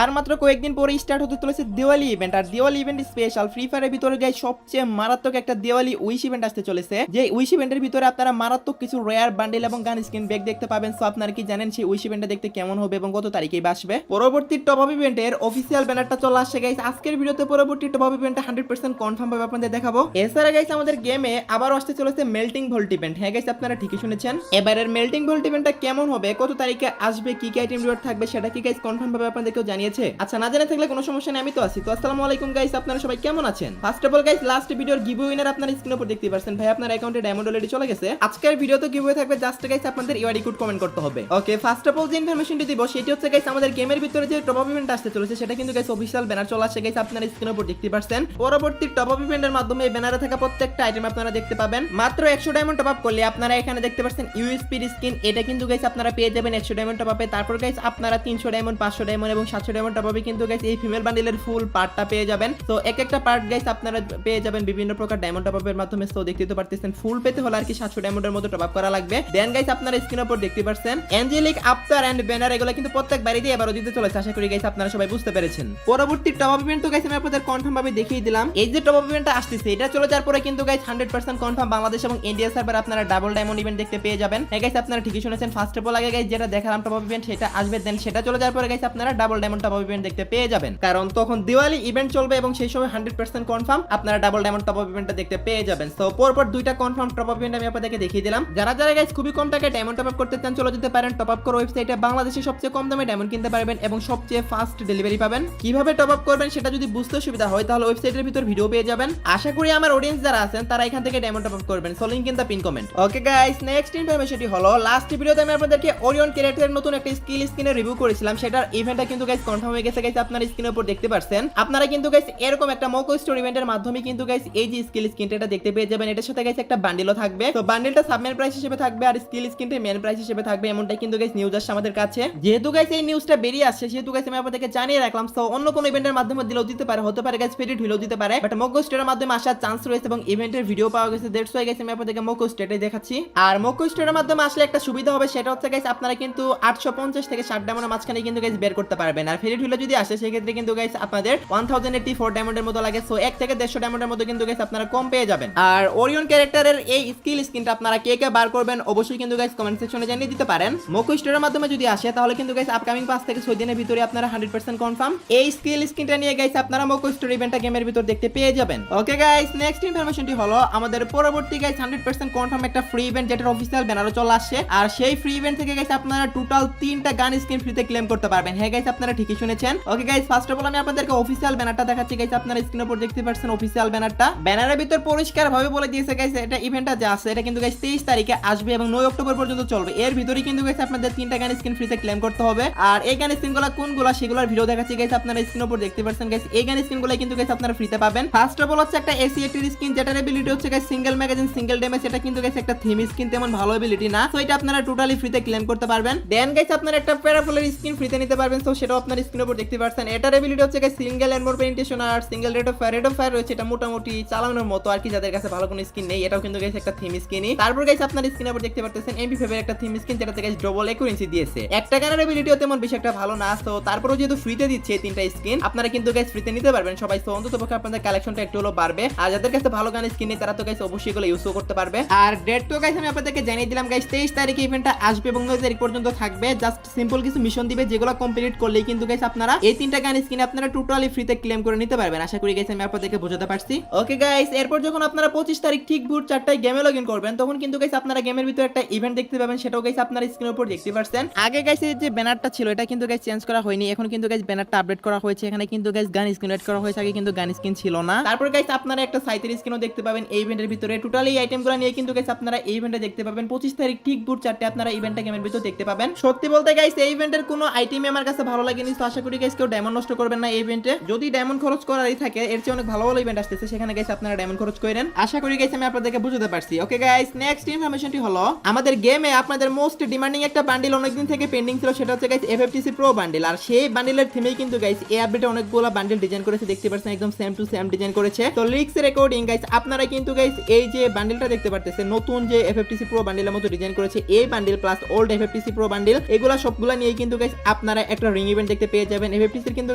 আর মাত্র কয়েকদিন পরে স্টার্ট হতে চলেছে দিওয়ালি ইভেন্ট। আর দিওয়ালি ইভেন্ট স্পেশাল ফ্রি ফায়ারের ভিতরে গাইস সবচেয়ে মারাত্মক একটা দিওয়ালি উইশ ইভেন্ট আসতে চলেছে, যে উইশ ইভেন্টের ভিতরে আপনারা মারাত্মক কিছু রেয়ার বান্ডেল এবং গান স্কিন ব্যাগ দেখতে পাবেন। সো আপনারা কি জানেন সেই উইশ ইভেন্টটা দেখতে কেমন হবে এবং কত তারিখে আসবে? পরবর্তী টপ আপ ইভেন্টের অফিসিয়াল ব্যানারটা চলে আসছে গাইস আজকের ভিডিওতে। পরবর্তী টপ আপ ইভেন্টটা 100% কনফার্ম ভাবে আপনাদের দেখাবো। এছাড়া গাইস আমাদের গেমে আবার আসতে চলেছে মেল্টিং ভোল্ট ইভেন্ট। হ্যাঁ গাইস আপনারা ঠিকই শুনেছেন। এবারের মেল্টিং ভোল্ট ইভেন্টটা কেমন হবে, কত তারিখে আসবে, কি কি আইটেম রিওয়ার্ড থাকবে সেটা কি গাইস কনফার্ম ভাবে আপনাদেরকেও জানিয়েছে? আচ্ছা না জেনে থাকলে কোনো সমস্যা নেই, আমি তো আছি। তো আসসালামু আলাইকুম গাইস, আপনারা সবাই কেমন আছেন? First of all guys last ভিডিওর গিভওয়ে উইনার আপনারা স্ক্রিনের উপর দেখতে পাচ্ছেন। ভাই আপনার অ্যাকাউন্টে ডায়মন্ড অলরেডি চলে গেছে। আজকের ভিডিওতে গিভওয়ে থাকবে, জাস্ট গাইস আপনাদের ইউআইডি কোড কমেন্ট করতে হবে। ওকে ফার্স্ট অফ অল যে ইনফরমেশনটি দিব সেটি হচ্ছে গাইস আমাদের গেমের ভিতরে যে টপ আপ ইভেন্ট আসতে চলেছে সেটা কিন্তু গাইস অফিশিয়াল ব্যানার চলে আসছে গাইস, আপনারা স্ক্রিনের উপর দেখতে পাচ্ছেন। পরবর্তী টপ আপ ইভেন্টের মাধ্যমে এই ব্যানারে থাকা প্রত্যেকটা আইটেম আপনারা দেখতে পাবেন। মাত্র 100 ডায়মন্ড টপ আপ করলে আপনারা এখানে দেখতে পাচ্ছেন ইউএসপি স্কিন, এটা কিন্তু গাইস আপনারা পেয়ে যাবেন 100 ডায়মন্ড টপ আপে। তারপর গাইস আপনারা 300 ডায়মন্ড, 500 ডায়মন্ড এবং 700 ডায়মন্ড টপ আপে কিন্তু গাইস এই ফিমেল বান্ডেলের ফুল পার্টটা পেয়ে যাবেন। তো এক একটা পার্ট গাইস আপনারা পেয়ে যাবেন বিভিন্ন প্রকার ডায়মন্ড টপ আপের মাধ্যমে। তো দেখতে তো পারতেছেন ফুল পেতে হলে আর কি 700 ডায়মন্ডের মতো টপ আপ করা লাগবে। দেন গাইস আপনারা স্ক্রিনের উপর দেখতে পাচ্ছেন অ্যাঞ্জেলিক আফতার এন্ড ব্যানার, এগুলো কিন্তু প্রত্যেক বাড়িতে এবারও দিতে চলেছে। আশা করি গাইস আপনারা সবাই বুঝতে পেরেছেন। পরবর্তী টপ আপ ইভেন্ট তো গাইস আমি আপনাদের কনফার্ম ভাবে দেখিয়ে দিলাম। এই যে টপ আপ ইভেন্টটা আসছে এটা চলে যাওয়ার পরে কিন্তু গাইস 100% কনফার্ম বাংলাদেশ এবং ইন্ডিয়া সার্ভার আপনারা ডাবল ডায়মন্ড ইভেন্ট দেখতে পেয়ে যাবেন। হ্যাঁ গাইস আপনারা ঠিকই শুনেছেন। ফার্স্ট অফ অল আগে গাইস যেটা দেখালাম টপ আপ ইভেন্ট সেটা আসবে, দেন সেটা চলে যাওয়ার পরে গাইস আপনারা double diamond top up event দেখতে পেয়ে যাবেন, কারণ তখন দিওয়ালি ইভেন্ট চলবে এবং সেই সময় 100% কনফার্ম আপনারা ডাবল ডায়মন্ড টপ আপ ইভেন্টটা দেখতে পেয়ে যাবেন। সো পরপর দুইটা কনফার্ম টপ আপ ইভেন্ট আমি আপনাদেরকে দেখিয়ে দিলাম। যারা যারা গাইস খুবই কম টাকায় ডায়মন্ড টপ আপ করতে চান চলে যেতে পারেন টপ আপ করে ওয়েবসাইটে। বাংলাদেশে সবচেয়ে কম দামে ডায়মন্ড কিনতে পারবেন এবং সবচেয়ে ফাস্ট ডেলিভারি পাবেন। কিভাবে টপ আপ করবেন সেটা যদি বুঝতে সুবিধা হয় তাহলে ওয়েবসাইটের ভিতর ভিডিও পেয়ে যাবেন। আশা করি আমার অডিয়েন্স যারা আছেন তারা এখান থেকে ডায়মন্ড টপ আপ করবেন। So link in the pin comment. Okay guys next ইনফরমেশনটি হলো লাস্ট ভিডিওতে আমি আপনাদেরকে ওরিয়ন ক্যারেক্টারের নতুন একটা স্কিল স্কিনের রিভিউ করেছিলাম, সেটার ইভেন্টটা কিন্তু গাইস কনফার্ম হয়ে গেছে গাইস, আপনারা স্ক্রিনের উপর দেখতে পাচ্ছেন। আপনারা কিন্তু গাইস এরকম একটা মক স্টোর ইভেন্টের মাধ্যমে কিন্তু গাইস এই যে স্কিল স্কিনটা দেখতে পেয়ে যাবেন। এটার সাথে গাইস একটা বান্ডেলও থাকবে। তো বান্ডেলটা সাবমেন প্রাইস হিসেবে থাকবে আর স্কিল স্কিনটা মেন প্রাইস হিসেবে থাকবে, এমনটাই কিন্তু গাইস নিউজ আসছে আমাদের কাছে। যেহেতু গাইস এই নিউজটা বেরিয়ে আসছে সেহেতু গাইস আমি আপনাদেরকে জানিয়ে রাখলাম। সো অন্য কোনো ইভেন্টের মাধ্যমে দিলেও দিতে পারে, হতে পারে গাইস ফেডিট হলেও দিতে পারে, বাট মক স্টোরের মাধ্যমে আসার চান্স রয়েছে এবং ইভেন্টের ভিডিও পাওয়া গেছে। দ্যাটস ওয়াই গাইস আমি আপনাদেরকে মক স্টোরটাই দেখাচ্ছি। আর মক স্টোরের মাধ্যমে আসলে একটা সুবিধা হবে, সেটা হচ্ছে গাইস আপনারা কিন্তু 850 থেকে 60 ডায়মন্ডের মাঝখানে কিন্তু গাইস বের করতে পারবেন। আর ফেডিট হলে যদি আসে সেই ক্ষেত্রে কিন্তু গাইস আপনাদের 1084 ডায়মন্ডের মতো লাগে। সো 1 থেকে 150 ডায়মন্ডের মতো কিন্তু গাইস আপনারা কম পেয়ে যাবেন। আর ওরিয়ন ক্যারেক্টারের এই স্কিল স্কিনটা আপনারা কে কে বার করবেন অবশ্যই কিন্তু গাইস কমেন্ট সেকশনে জানিয়ে দিতে পারেন। মক স্টোরের মাধ্যমে যদি আসে তাহলে কিন্তু গাইস আপকামিং 5 থেকে 6 দিনের ভিতরে আপনারা 100% কনফার্ম এই স্কিল স্কিনটা নিয়ে গাইস আপনারা মক স্টোর ইভেন্টটা গেমের ভিতর দেখতে পেয়ে যাবেন। ওকে গাইস নেক্সট ইনফরমেশনটি হলো আমাদের পরবর্তী গাইস 100% কনফার্ম একটা ফ্রি ইভেন্ট যেটার অফিশিয়াল ব্যানারও চলে আসছে। আর সেই ফ্রি ইভেন্ট থেকে গাইস আপনারা টোটাল 3টা গান স্কিন ফ্রিতে ক্লেম করতে পারবেন। হ্যাঁ গাইস আপনারা ঠিকই শুনেছেন। Okay guys first of all আমি আপনাদেরকে অফিশিয়াল ব্যানারটা দেখাচ্ছি গাইস, আপনারা স্ক্রিনের উপর দেখতে পাচ্ছেন অফিশিয়াল ব্যানারটা। ব্যানারের ভিতর পরিষ্কার ভাবে বলে দিয়েছে গাইস এটা ইভেন্টটা যা আছে এটা কিন্তু গাইস 23 তারিখে আসবে এবং 9 অক্টোবর পর্যন্ত চলবে। এর ভিতরে কিন্তু গাইস আপনাদের 3টা গান স্কিন ফ্রিতে ক্লেম করতে হবে। আর এই গান স্কিনগুলো কোনগুলো সেগুলোর ভিডিও দেখাচ্ছি গাইস, আপনারা স্ক্রিনের উপর দেখতে পাচ্ছেন গাইস। এই গান স্কিনগুলো কিন্তু গাইস আপনারা ফ্রিতে পাবেন। ফার্স্ট অফ অল হচ্ছে একটা এসি80 স্কিন, যেটার এবিলিটি হচ্ছে guys single magazine single damage. এটা কিন্তু গাইস একটা থিম স্কিন, তেমন ভালো এবিলিটি না। সো এটা আপনারা টোটালি ফ্রিতে ক্লেম করতে পারবেন। দেন গাইস আপনারা একটা প্যারাফলের স্কিন ফ্রিতে নিতে পারবেন। সো সেটাও আপনারা স্ক্রিনের উপর দেখতে পাচ্ছেন। এটার এবিলিটি হচ্ছে গাইস সিঙ্গেল এনমোর পেনিটেশন আর সিঙ্গেল রেট অফ ফায়ার রয়েছে। এটা মোটামুটি চালানোর মতো আর কি, যাদের কাছে ভালো কোনো স্কিন নেই। এটাও কিন্তু গাইস একটা থিম স্কিনই। তারপর গাইস আপনারা স্ক্রিনের উপর দেখতে পাচ্ছেন MP5 এর একটা থিম স্কিন, যেটাতে গাইস ডবল একুরেন্সি দিয়েছে। একটা গানের এবিলিটিও তেমন বেশি একটা ভালো না। তো তারপরেও যেহেতু ফ্রিতে দিচ্ছে এই 3টা স্কিন আপনারা কিন্তু গাইস ফ্রিতে নিতে পারবেন সবাই। সো অন্ততপক্ষে আপনাদের কালেকশনটা একটু হলো বাড়বে। আর যাদের কাছে ভালো গান স্কিন নেই তারা তো গাইস অবশ্যই এগুলো ইউজও করতে পারবে। আর ডেট তো গাইস আমি আপনাদেরকে জানিয়ে দিলাম গাইস 23 তারিখে ইভেন্টটা আসবে এবং 9 তারিখ পর্যন্ত থাকবে। জাস্ট সিম্পল কিছু মিশন দিবে যেগুলো কমপ্লিট করলেই কিন্তু গাইস আপনারা এই 3টা গান স্কিন আপনারা টোটালি ফ্রিতে ক্লেম করে নিতে পারবেন। আশা করি গাইস আমি আপনাদেরকে বোঝাতে পারছি। ওকে গাইস এরপর যখন আপনারা 25 তারিখ ঠিক ভোর 4টায় গেমে লগইন করবেন তখন কিন্তু গাইস আপনারা গেমের ভিতরে একটা ইভেন্ট দেখতে পাবেন, সেটাও গাইস আপনারা স্ক্রিনের উপর দেখতে পাচ্ছেন। আগে গাইস এই যে ব্যানারটা ছিল এটা কিন্তু গাইস চেঞ্জ করা হয়নি, এখন কিন্তু গাইস ব্যানারটা আপডেট করা হয়েছে। এখানে কিন্তু গাইস গান স্কিন এড করা হয়েছে, আগে কিন্তু গান স্কিন ছিল না। তারপর গাইস আপনারা একটা সাইটের স্কিনও দেখতে পাবেন এই ইভেন্টের ভিতরে। টোটালি এই আইটেমগুলো নিয়ে কিন্তু গাইস আপনারা এই ইভেন্টে দেখতে পাবেন 25 তারিখ ঠিক ভোর 4টায় আপনারা ইভেন্টটা গেমের ভিতর দেখতে পাবেন। সত্যি বলতে গাইস এই ইভেন্টের কোনো আইটেমই আমার কাছে ভালো লাগেনি। তো আশা করি গাইস কেউ ডায়মন্ড নষ্ট করবেন না এই ইভেন্টে। যদি ডায়মন্ড খরচ করারই থাকে এর চেয়ে অনেক ভালো ভালো ইভেন্ট আসতেছে, সেখানে গাইস আপনারা ডায়মন্ড খরচ করেন। আশা করি গাইস আমি আপনাদেরকে বুঝাতে পারছি। ওকে গাইস নেক্সট ইনফরমেশনটি হলো আমাদের গেমে আপনাদের মোস্ট ডিমান্ডিং একটা বান্ডেল অনেকদিন থেকে পেন্ডিং ছিল, সেটা হচ্ছে গাইস FFTC প্রো বান্ডেল। আর সেই বান্ডেলের থিমেই কিন্তু গাইস এই আপডেটে অনেকগুলো বান্ডেল ডিজাইন করেছে, দেখতে পাচ্ছেন একদম সেম টু সেম ডিজাইন করেছে। তো লিক্স রেকর্ডিং গাইস আপনারা কিন্তু গাইস এই যে বান্ডেলটা দেখতে পারতেছেন নতুন যে FFTC প্রো বান্ডেলের মতো ডিজাইন করেছে এই bundle plus old FFTC pro bundle, এগুলা সবগুলা নিয়ে কিন্তু গাইস আপনারা একটা রিং ইভেন্ট দেখতে দেখতে পেয়ে যাবেন। এফএফটিসি কিন্তু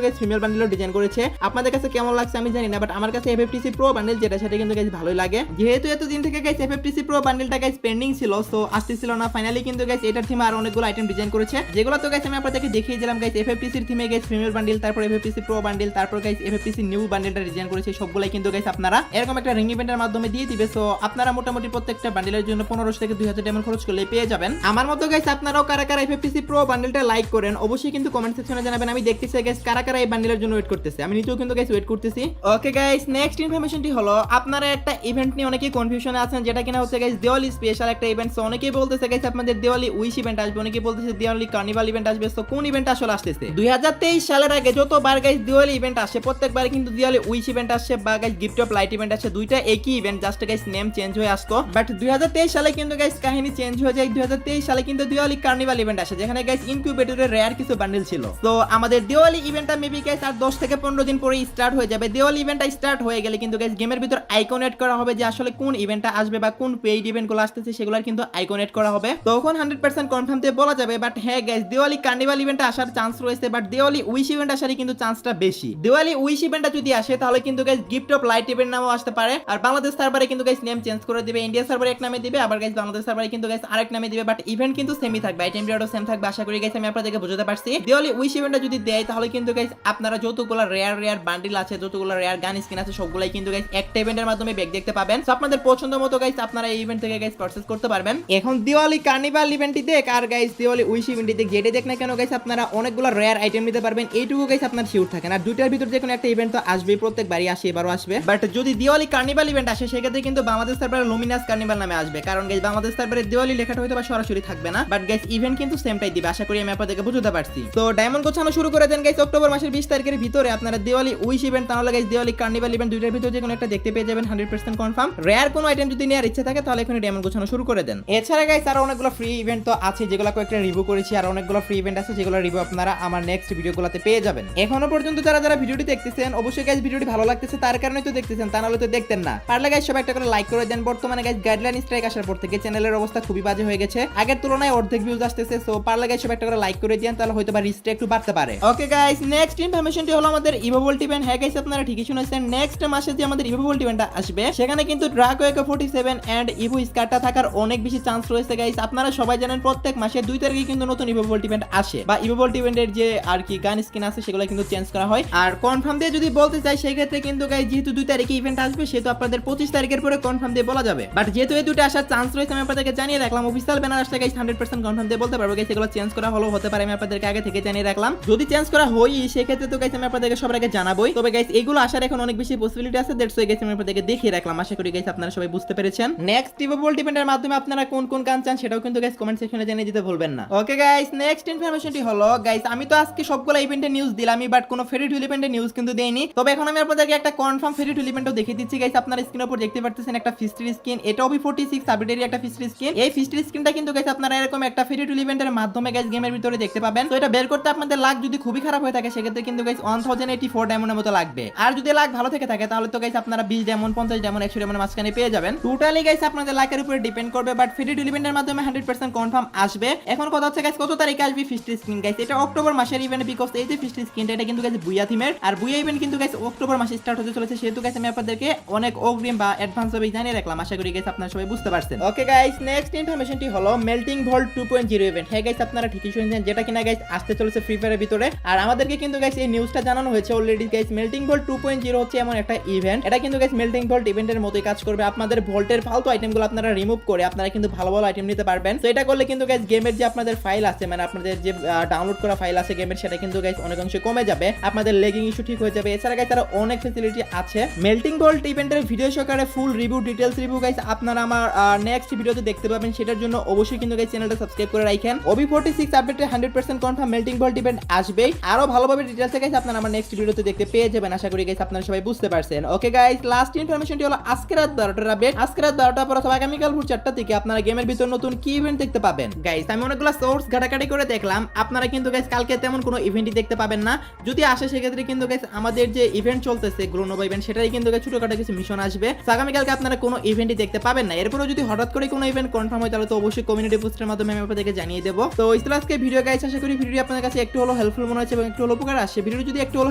গাইস ফিমেল বান্ডেলও ডিজাইন করেছে। আপনাদের কাছে কেমন লাগছে আমি জানি না, বাট আমার কাছে এফএফটিসি প্রো বান্ডেল যেটা সেটা কিন্তু গাইস ভালোই লাগে। যেহেতু এতদিন থেকে গাইস এফএফটিসি প্রো বান্ডেলটা গাইস পেন্ডিং ছিল, সো আসতেছিল না, ফাইনালি কিন্তু গাইস এটার থিমে আর অনেকগুলো আইটেম ডিজাইন করেছে, যেগুলো তো গাইস আমি আপনাদেরকে দেখিয়ে দিলাম। গাইস এফএফটিসির থিমে গাইস ফিমেল বান্ডেল, তারপর এফএফটিসি প্রো বান্ডেল, তারপর গাইস এফএফটিসি নিউ বান্ডেলটা ডিজাইন করেছে, সবগুলাই কিন্তু গাইস আপনারা এরকম একটা রিং ইভেন্টের মাধ্যমে দিয়ে দিবে। সো আপনারা মোটামুটি প্রত্যেকটা বান্ডেলের জন্য 1500 থেকে 2000 ডায়মন্ড খরচ করলে পেয়ে যাবেন। আমার মতো গাইস আপনারাও কারা কারা এফএফটিসি প্রো বান্ডেলটা লাইক করেন অবশ্যই কিন্তু কমেন্ট সেকশনে জানাবেন। আমি দেখতেছি গাইস কারা কারা এই বান্ডেলের জন্য ওয়েট করতেছে, আমি নিজেও কিন্তু গাইস ওয়েট করতেছি। ওকে গাইস, নেক্সট ইনফরমেশনটি হলো আপনারা একটা ইভেন্ট নিয়ে অনেকেই কনফিউশনে আছেন, যেটা কিনা হচ্ছে গাইস দিওয়ালি স্পেশাল একটা ইভেন্ট। সো অনেকেই বলতেছে গাইস আপনাদের দিওয়ালি উইশ ইভেন্ট আসবে, অনেকেই বলতেছে দিওয়ালি কার্নিভাল ইভেন্ট আসবে। সো কোন ইভেন্ট আসলে আসতেছে? 2023 সালের আগে যতবার গাইস দিওয়ালি ইভেন্ট আসে প্রত্যেকবার কিন্তু দিওয়ালি উইশ ইভেন্ট আসে বা guys gift of light event আসে, দুইটা একই event, just guys name change হয়ে আসতো। বাট 2023 সালে কিন্তু গাইস কাহিনী চেঞ্জ হয়ে যায়। 2023 সালে কিন্তু দিওয়ালি কার্নিভাল ইভেন্ট আসে, যেখানে গাইস ইনকিউবেটরে রেয়ার কিছু বান্ডেল ছিল। তো আমাদের দিওয়ালি ইভেন্টটা মেবি গাইস আর 10 থেকে 15 দিন পরে স্টার্ট হয়ে যাবে। দিওয়ালি ইভেন্টটা স্টার্ট হয়ে গেলে কিন্তু গাইস গেমের ভিতর আইকন এড করা হবে যে আসলে কোন ইভেন্টটা আসবে বা কোন পেইড ইভেন্টগুলো আসতেছে সেগুলোর কিন্তু আইকন এড করা হবে, তখন 100% কনফার্ম দিয়ে বলা যাবে। বাট হ্যাঁ গাইস দিওয়ালি কার্নিভাল ইভেন্টে আসার চান্স রয়েছে, বাট দিওয়ালি উইশ ইভেন্ট আসারই কিন্তু চান্সটা বেশি। দিওয়ালি উইশ ইভেন্টটা যদি আসে তাহলে কিন্তু guys gift of light event নামও আসতে পারে, আর বাংলাদেশ সার্ভারে কিন্তু গাইস নেম চেঞ্জ করে দিবে, ইন্ডিয়া সার্ভারে এক নামে দিবে, আবার গাইস বাংলাদেশ সার্ভারে কিন্তু গাইস আরেক নামে দিবে। বাট ইভেন্ট কিন্তু সেমই থাকবে, আইটেম পিরিয়ডও সেম থাকবে। আশা করি গাইস আমি আপনাদেরকে বোঝাতে পারছি। দিওয়ালি উইশ ইভেন্টটা যদি দেয় তাহলে কিন্তু গাইস আপনারা যতগুলো রেয়ার বান্ডিল আছে, যতগুলো রেয়ার গান স্কিন আছে, সবগুলাই কিন্তু গাইস একটা ইভেন্টের মাধ্যমে ব্যাক দেখতে পাবেন। সো আপনাদের পছন্দ মতো গাইস আপনারা এই ইভেন্ট থেকে গাইস পারচেজ করতে পারবেন। এখন দিওয়ালি কার্নিভাল ইভেন্টটি দেখ আর গাইস দিওয়ালি উইশ ইভেন্টটি দেখ, যেটা দেখ না কেন গাইস আপনারা অনেকগুলো রেয়ার আইটেম নিতে পারবেন, এইটুকু গাইস আপনার শিওর থাকেন। আর দুইটার ভিতর যে কোনো একটা ইভেন্ট তো আসবেই, প্রত্যেকবারই আসে, এবারও আসবে। বাট যদি দিওয়ালি কার্নিভাল ইভেন্ট আসে সেক্ষেত্রে কিন্তু বাংলাদেশ সার্ভারে লুমিনাস কার্নিভাল নামে আসবে, কারণ গাইস বাংলাদেশ সার্ভারে দিওয়ালি লেখাটা হয়তো বা সরাসরি থাকবে না, বাট গাইস ইভেন্ট কিন্তু সেমটাই দিবে। আশা করি আমি আপনাদেরকে বুঝতে পারছি। তো ডায়মন্ড গোছানো শুরু করে দেন গাইস অক্টোবর মাসের 20 তারিখের ভিতরে আপনারা দিওয়ালি উইশ ইভেন্ট তাহলে গাইস দিওয়ালি কার্নিভাল ইভেন্ট দুইটার ভিতর যে কোনো একটা দেখতে পেয়ে যাবেন 100% কনফার্ম। রেয়ার কোনো আইটেম যদি নেওয়ার ইচ্ছা থাকে তাহলে এখানে ডায়মন্ড গোছানো শুরু করে দেন। এছাড়া গাইস আরো অনেকগুলো ফ্রি ইভেন্ট তো আছে যেগুলো কয়েকটা রিভিউ করেছি, আর অনেকগুলো ফ্রি ইভেন্ট আছে যেগুলো রিভিউ আপনারা আমার নেক্সট ভিডিওগুলোতে পেয়ে যাবেন। এখনো পর্যন্ত যারা ভিডিওটি দেখতেছেন অবশ্যই গাইস ভিডিওটি ভালো লাগতেছে তার কারণেই তো দেখতেছেন, তা নাহলে তো দেখতেন না। পারলে গাইস সবাই একটা করে লাইক করে দেন। বর্তমানে গাইস গাইডলাইন স্ট্রাইক আসার পর থেকে চ্যানেলের অবস্থা খুবই বাজে হয়ে গেছে, আগের তুলনায় অর্ধেক ভিউজ আসতেছে। সো পারলে গাইস সবাই একটা করে লাইক করে দেন, তাহলে হয়তো বা রিচটা একটু বাড়তে পারে। ওকে গাইস, নেক্সট ইনফরমেশনটি হলো আমাদের ইভোভোল্ট ইভেন্ট। হ্যাঁ গাইস আপনারা ঠিকই শুনেছেন, নেক্সট মাসে যে আমাদের ইভোভোল্ট ইভেন্টটা আসবে সেখানে কিন্তু ড্রাগো একে 47 এন্ড ইভো স্কারটা থাকার অনেক বেশি চান্স রয়েছে গাইস। আপনারা সবাই জানেন প্রত্যেক মাসে 2 তারিখে কিন্তু নতুন ইভোভোল্ট ইভেন্ট আসে, বা ইভোভোল্ট ইভেন্টের যে আর কি গান স্কিন আছে সেগুলো কিন্তু চেঞ্জ করা হয়। আর কনফার্ম দিয়ে যদি বলতে চাই সেই ক্ষেত্রে কিন্তু গাইস যেহেতু 2 তারিখে ইভেন্ট আসবে সেহেতু আপনাদের 25 তারিখের পরে কনফার্ম দিয়ে বলা যাবে। বাট যেহেতু এই দুটো আসার চান্স রয়েছে আমি আপনাদেরকে জানিয়ে রাখলাম। অফিশিয়াল ব্যানার আসলে গাইস 100% কনফার্ম দিয়ে বলতে পারবো গাইস এগুলো চেঞ্জ করা হলো হতে পারে, আমি আপনাদেরকে আগে থেকে জানিয়ে রাখলাম। যদি চেঞ্জ করা হয় সেই ক্ষেত্রে তো গাইস আমি আপনাদেরকে সবার আগে জানাবোই। তবে গাইস এগুলো আসার এখন অনেক বেশি পসিবিলিটি আছে, দ্যাটস ওয়াই গাইস আমি আপনাদেরকে দেখিয়ে রাখলাম। আশা করি গাইস আপনারা সবাই বুঝতে পেরেছেন। নেক্সট ইভোভোল্ট ইভেন্টের মাধ্যমে আপনারা কোন কোন গান চান সেটাও কিন্তু গাইস কমেন্ট সেকশনে জানিয়ে দিতে ভুলবেন না। ওকে গাইস, নেক্সট ইনফরমেশনটি হলো গাইস আমি তো আজকে সবগুলো ইভেন্টের নিউজ দিলামই, বাট কোনো ফেরি টুল ইভেন্টের নিউজ কিন্তু দেইনি। তবে এখন আমি আপনাদেরকে একটা কনফার্ম ফেরি টুল ইভেন্টও দেখিয়ে দিচ্ছি গাইস। আপনারা স্ক্রিনের উপর দেখতে পাচ্ছেন একটা ফিস্ট্রি স্কিন, এটা OB46 আপডেটের একটা ফিস্ট্রি স্কিন। এই ফিস্ট্রি স্কিনটা কিন্তু গাইস আপনারা এরকম একটা ফেরি টুল ইভেন্টের মাধ্যমে গাইস গেমের ভিতরে দেখতে পাবেন। তো এটা বের করতে আপনাদের লাক যদি খুবই খারাপ হয়ে থাকে সেক্ষেত্রে কিন্তু গাইস 1084 ডায়মন্ডের মতো লাগবে, আর যদি লাক ভালো থেকে থাকে তাহলে তো গাইস আপনারা 20 ডায়মন্ড 50 ডায়মন্ড 100 ডায়মন্ড মাঝখানে পেয়ে যাবেন। টোটালি গাইস আপনাদের লাকের উপরে ডিপেন্ড করবে, বাট ফ্রি টুল ইভেন্টের মাধ্যমে 100% কনফার্ম আসবে। এখন কথা হচ্ছে গাইস কত তারিখে আসবে ফিস্ট্রি স্কিন গাইস? এটা অক্টোবর মাসের ইভেন্ট, বিকজ এই যে ফিস্ট্রি স্কিনটা এটা কিন্তু গাইস বুইয়া থিমের, আর বুইয়া ইভেন্ট কিন্তু গাইস অক্টোবর মাসে স্টার্ট হতে চলেছে, সেহেতু গাইস আমি আপনাদেরকে অনেক অগ্রিম বা অ্যাডভান্স ভাবে জানিয়ে রাখলাম। আশা করি গাইস আপনারা সবাই বুঝতে পারছেন। ওকে গাইস, নেক্সট ইনফরমেশনটি হলো মেল্টিং ভল্ট 2.0 ইভেন্ট। হ্যাঁ গাইস আপনারা ঠিকই শুনেছেন, যেটা কিনা গাইস আসতে চলেছে ফ্রি ফায়ারের ভিতরে, আর আমাদেরকে কিন্তু গাইস এই নিউজটা জানানো হয়েছে অলরেডি গাইস। মেল্টিং ভল্ট 2.0 হচ্ছে এমন একটা ইভেন্ট, এটা কিন্তু গাইস মেল্টিং ভল্ট ইভেন্টের মতোই কাজ করবে। আপনাদের ভল্টের ফালতু আইটেমগুলো আপনারা রিমুভ করে আপনারা কিন্তু ভালো ভালো আইটেম নিতে পারবেন। তো এটা করলে কিন্তু গাইস গেমের যে আপনাদের ফাইল আছে, মানে আপনাদের যে ডাউনলোড করা ফাইল আছে গেমের, সেটা কিন্তু গাইস অনেক অংশে কমে যাবে, আপনাদের লেগিং ইস্যু ঠিক হয়ে যাবে। এছাড়া গাইস তারা অনেক ফ্যাসিলিটি আছে। মেল্টিং ভল্ট ইভেন্টের ভিডিও সহকারে ফুল রিভিউ ডিটেইলস রিভিউ গাইস আপনারা আমার নেক্সট ভিডিওতে দেখতে পাবেন। সেটার জন্য অবশ্যই কিন্তু গাইস চ্যানেলটা সাবস্ক্রাইব করে রাখেন। OB46 আপডেটে 100% কনফার্ম মেল্টিং ভল্ট ইভেন্ট আসবে, আরো ভালোভাবে ডিটেইলসে গাইস আপনারা আমার নেক্সট ভিডিওতে দেখতে পেয়ে যাবেন। আশা করি গাইস আপনারা সবাই বুঝতে পারছেন। ওকে গাইস, লাস্ট ইনফরমেশনটি হলো আজকে রাত 12টার আপডেট। আজকে রাত 12টা পর অথবা আগামীকাল ভোর 4টা থেকে আপনারা গেমের ভিতর নতুন কি ইভেন্ট দেখতে পাবেন গাইস। আমি অনেকগুলো সোর্স ঘাটাঘাটি করে দেখলাম, আপনারা কিন্তু গাইস কালকে তেমন কোনো ইভেন্টই দেখতে পাবেন না। যদি আসে সেক্ষেত্রে কিন্তু গাইস আমাদের যে ইভেন্ট চলতেছে গ্লোনোভা ইভেন্ট, সেটাই কিন্তু গাইস ছোটখাটো কিছু মিশন আসবে। আগামীকালকে আপনারা কোনো ইভেন্টই দেখতে পাবেন না। এরপরে যদি হঠাৎ করে কোনো ইভেন্ট কনফার্ম হয় তাহলে তো অবশ্যই কমিউনিটি পোস্টের মাধ্যমে আমি আপনাদেরকে জানিয়ে দেবো। তো আজকে ভিডিও গাইস, আশা করি ভিডিওটি আপনাদের কাছে একটু হলো হেল্পফুল মনে হয়েছে এবং একটু হলো উপকার আসে, ভিডিও যদি একটু হলো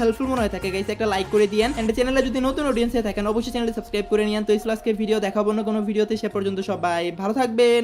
হেল্পফুল মনে হয় থাকে গাইস একটা লাইক করে দিয়েন। এন্ড চ্যানেলে যদি নতুন অডিয়েন্স থাকেন অবশ্যই চ্যানেলটি সাবস্ক্রাইব করে নিন। তো এই আজকের ভিডিও দেখাবো না কোনো ভিডিওতে, সে পর্যন্ত সবাই ভালো থাকবেন।